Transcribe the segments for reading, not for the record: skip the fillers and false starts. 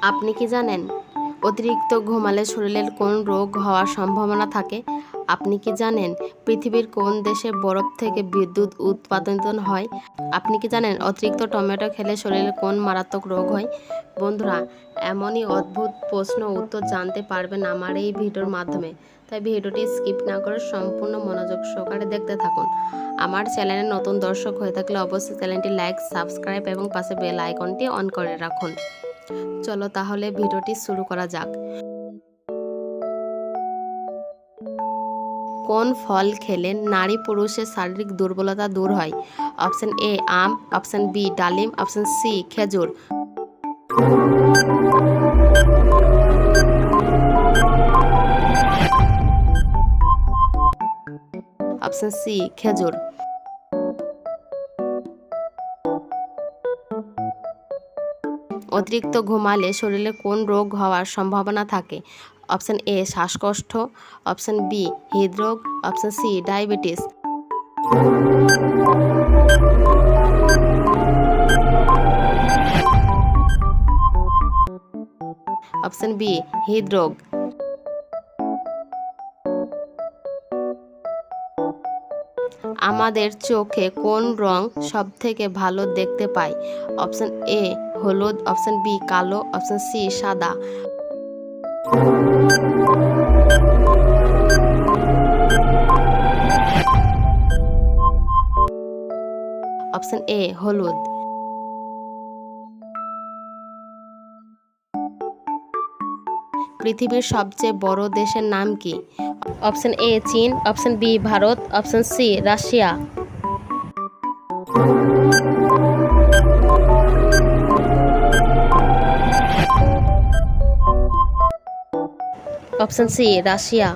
আপনি কি জানেন অতিরিক্ত ঘুমালে শরীরের কোন রোগ হওয়ার সম্ভাবনা থাকে? আপনি কি জানেন পৃথিবীর কোন দেশে বরফ থেকে বিদ্যুৎ উৎপাদন হয়? আপনি কি জানেন অতিরিক্ত টমেটো খেলে শরীরে কোন মারাত্মক রোগ হয়? বন্ধুরা, এমনই অদ্ভুত প্রশ্ন উত্তর জানতে পারবেন আমার এই ভিডিওর মাধ্যমে। তাই ভিডিওটি স্কিপ না করে সম্পূর্ণ মনোযোগ সহকারে দেখতে থাকুন। আমার চ্যানেলে নতুন দর্শক হয়ে থাকলে অবশ্যই চ্যানেলটি লাইক, সাবস্ক্রাইব এবং পাশে বেল আইকনটি অন করে রাখুন। চলো তাহলে ভিডিওটি শুরু করা যাক। কোন ফল খেলে নারী পুরুষের শারীরিক দুর্বলতা দূর হয়? অপশন এ আম, অপশন বি ডালিম, অপশন সি খেজুর। অপশন সি খেজুর। অতিরিক্ত ঘুমালে শরীরে কোন রোগ হওয়ার সম্ভাবনা থাকে? অপশন এ শ্বাসকষ্ট, অপশন বি হৃদরোগ, option C diabetes. Option B হৃদরোগ। আমাদের চোখে কোন রং সব থেকে ভালো দেখতে পাই? অপশন এ হলুদ, অপশন বি কালো, অপশন সি সাদা। অপশন এ হলুদ। পৃথিবীর সবচেয়ে বড় দেশের নাম কি? অপশন এ চীন, option B Bharat, option C Russia. Option C Russia.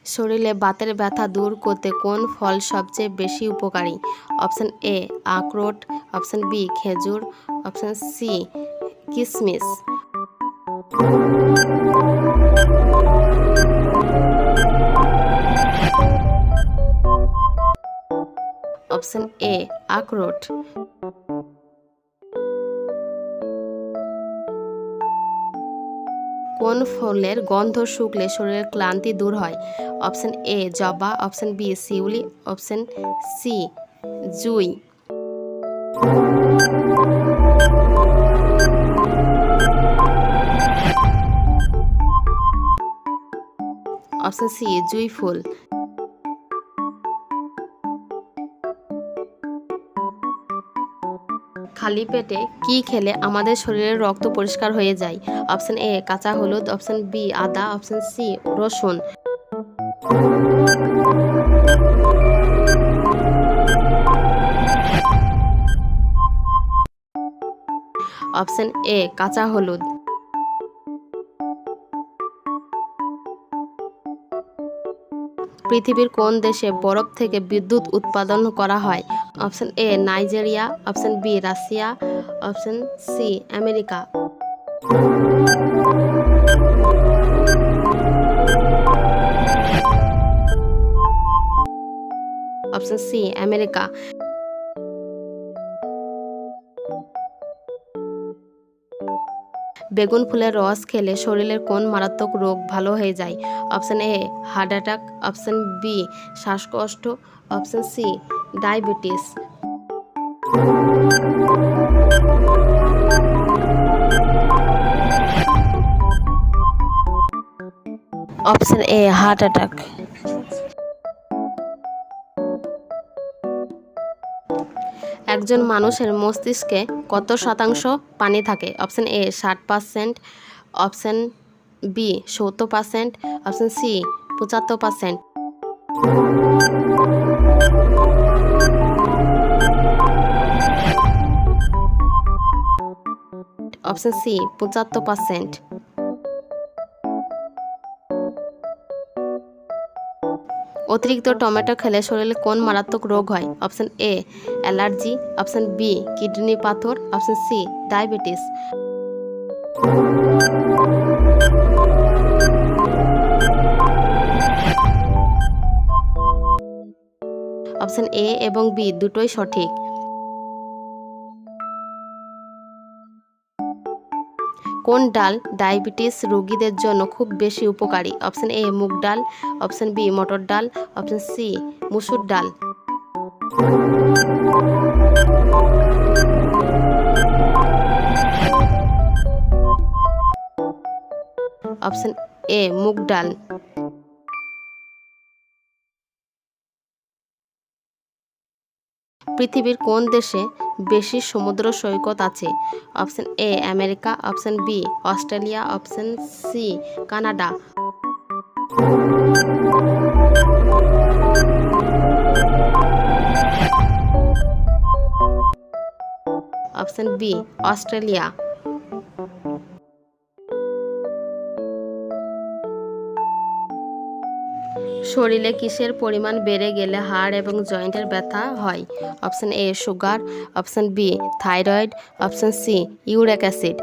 শরীরে বাতের ব্যথা দূর করতে কোন ফল সবচেয়ে বেশি উপকারী? অপশন এ আখরোট, অপশন বি খেজুর, অপশন সি কিশমিশ। অপশন এ আখরোট। কোন ফলের গন্ধ শুকলে শরীরের ক্লান্তি দূর হয়? অপশন এ জবা, অপশন বি শিউলি, অপশন সি জুঁই। অপশন সি জুঁই ফুল। খালি পেটে কি খেলে আমাদের শরীরের রক্ত পরিষ্কার হয়ে যায়? অপশন এ কাঁচা হলুদ, অপশন বি আদা, অপশন সি রসুন। অপশন এ কাঁচা হলুদ। পৃথিবীর কোন দেশে বরফ থেকে বিদ্যুৎ উৎপাদন করা হয়? Option A Nigeria, option B Russia, option C America. Option C America. বেগুন ফুলের রস খেলে শরীরের কোন মারাত্মক রোগ ভালো হয়ে যায়? Option A heart attack, option B শ্বাসকষ্ট, option C diabetes. Option A heart attack. একজন মানুষের মস্তিষ্কে কত শতাংশ পানি থাকে? Option A 60%, option B 70%, option C 75%। Option C 75%। অতিরিক্ত টমেটো খেলে শরীরে কোন মারাত্মক রোগ হয়? Option A allergy, option B kidney পাথর, option C diabetes. Option A এবং বি দুটোই সঠিক। কোন ডাল ডায়াবেটিস রোগীদের জন্য খুব বেশি উপকারী? অপশন এ মুগ ডাল, অপশন বি মটর ডাল, অপশন সি মুসুর ডাল। অপশন এ মুগ ডাল। পৃথিবীর কোন দেশে বেশি সমুদ্র সৈকত আছে? Option A America, option B Australia, option C Canada. Option B Australia. শরীরে কিসের পরিমাণ বেড়ে গেলে হাড় এবং জয়েন্টের ব্যথা হয়? Option A sugar, option B thyroid, option C uric acid.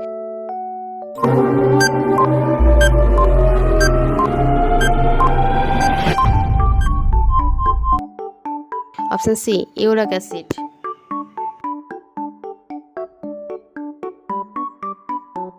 Option C uric acid.